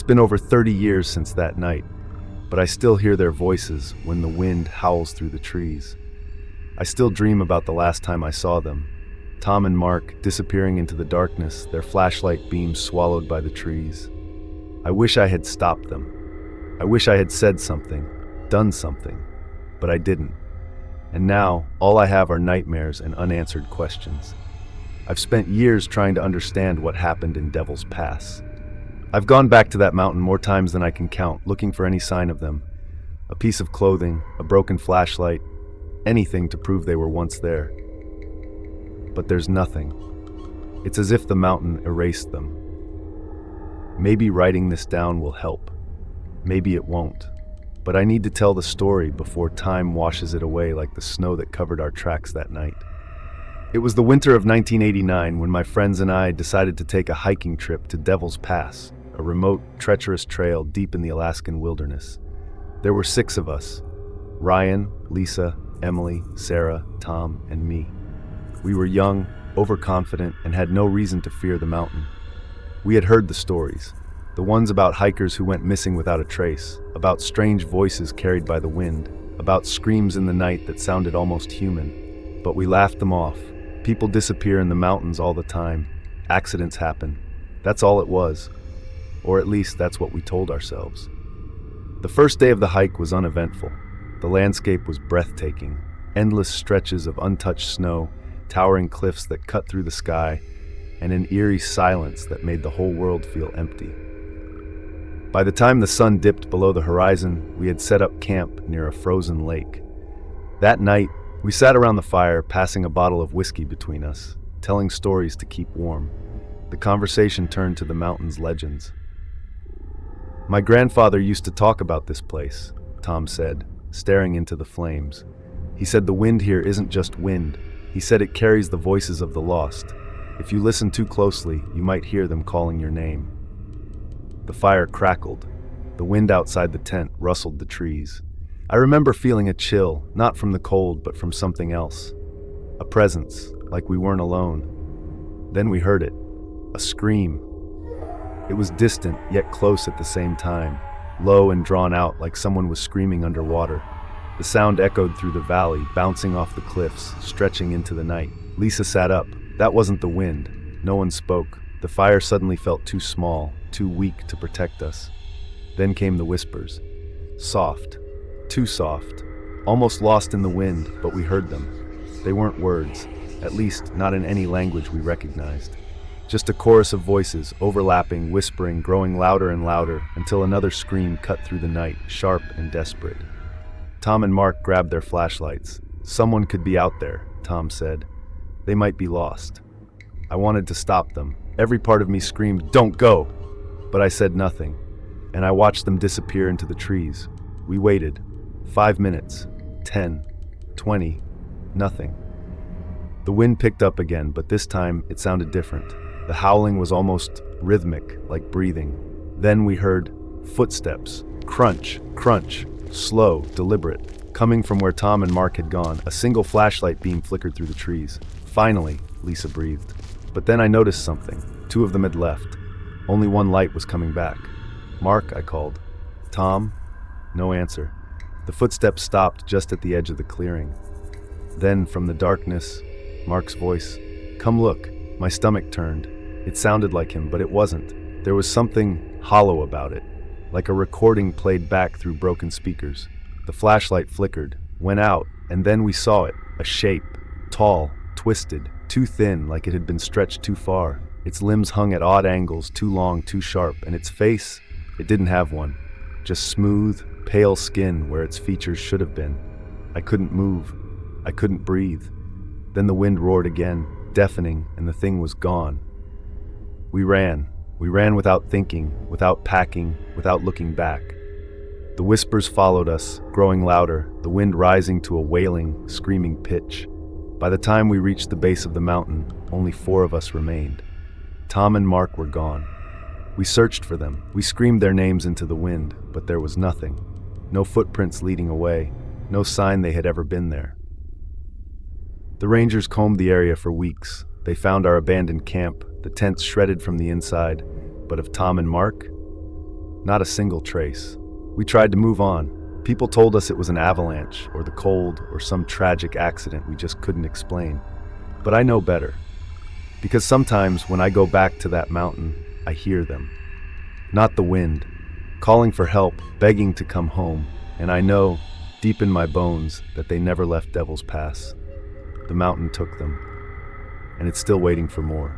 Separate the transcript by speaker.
Speaker 1: been over 30 years since that night, but I still hear their voices when the wind howls through the trees. I still dream about the last time I saw them. Tom and Mark disappearing into the darkness, their flashlight beams swallowed by the trees. I wish I had stopped them. I wish I had said something, done something, but I didn't. And now, all I have are nightmares and unanswered questions. I've spent years trying to understand what happened in Devil's Pass. I've gone back to that mountain more times than I can count, looking for any sign of them. A piece of clothing, a broken flashlight, anything to prove they were once there. But there's nothing. It's as if the mountain erased them. Maybe writing this down will help. Maybe it won't. But I need to tell the story before time washes it away like the snow that covered our tracks that night. It was the winter of 1989 when my friends and I decided to take a hiking trip to Devil's Pass, a remote, treacherous trail deep in the Alaskan wilderness. There were 6 of us: Ryan, Lisa, Emily, Sarah, Tom, and me. We were young, overconfident, and had no reason to fear the mountain. We had heard the stories, the ones about hikers who went missing without a trace, about strange voices carried by the wind, about screams in the night that sounded almost human. But we laughed them off. People disappear in the mountains all the time. Accidents happen. That's all it was. Or at least that's what we told ourselves. The first day of the hike was uneventful. The landscape was breathtaking. Endless stretches of untouched snow, towering cliffs that cut through the sky, and an eerie silence that made the whole world feel empty. By the time the sun dipped below the horizon, we had set up camp near a frozen lake. That night, we sat around the fire, passing a bottle of whiskey between us, telling stories to keep warm. The conversation turned to the mountain's legends. "My grandfather used to talk about this place," Tom said, staring into the flames. "He said the wind here isn't just wind. He said it carries the voices of the lost. If you listen too closely, you might hear them calling your name." The fire crackled. The wind outside the tent rustled the trees. I remember feeling a chill, not from the cold, but from something else. A presence, like we weren't alone. Then we heard it. A scream. It was distant, yet close at the same time. Low and drawn out, like someone was screaming underwater. The sound echoed through the valley, bouncing off the cliffs, stretching into the night. Lisa sat up. That wasn't the wind. No one spoke. The fire suddenly felt too small, too weak to protect us. Then came the whispers. Soft. Too soft. Almost lost in the wind, but we heard them. They weren't words, at least not in any language we recognized. Just a chorus of voices, overlapping, whispering, growing louder and louder, until another scream cut through the night, sharp and desperate. Tom and Mark grabbed their flashlights. "Someone could be out there," Tom said. "They might be lost." I wanted to stop them. Every part of me screamed, "Don't go!" But I said nothing, and I watched them disappear into the trees. We waited. 5 minutes, 10, 20, nothing. The wind picked up again, but this time it sounded different. The howling was almost rhythmic, like breathing. Then we heard footsteps, crunch, crunch, slow, deliberate, coming from where Tom and Mark had gone. A single flashlight beam flickered through the trees. "Finally," Lisa breathed. But then I noticed something. 2 of them had left. Only one light was coming back. "Mark," I called. "Tom?" No answer. The footsteps stopped just at the edge of the clearing. Then, from the darkness, Mark's voice, "Come look." My stomach turned. It sounded like him, but it wasn't. There was something hollow about it, like a recording played back through broken speakers. The flashlight flickered, went out, and then we saw it, a shape, tall, twisted, too thin, like it had been stretched too far. Its limbs hung at odd angles, too long, too sharp, and its face, it didn't have one. Just smooth, pale skin where its features should have been. I couldn't move. I couldn't breathe. Then the wind roared again, deafening, and the thing was gone. We ran. We ran without thinking, without packing, without looking back. The whispers followed us, growing louder, the wind rising to a wailing, screaming pitch. By the time we reached the base of the mountain, only 4 of us remained. Tom and Mark were gone. We searched for them. We screamed their names into the wind, but there was nothing. No footprints leading away, no sign they had ever been there. The rangers combed the area for weeks. They found our abandoned camp, the tents shredded from the inside, but of Tom and Mark, Not a single trace. We tried to move on. People told us it was an avalanche, or the cold, or some tragic accident we just couldn't explain. But I know better. Because sometimes when I go back to that mountain, I hear them. Not the wind, calling for help, begging to come home. And I know, deep in my bones, that they never left Devil's Pass. The mountain took them, and it's still waiting for more.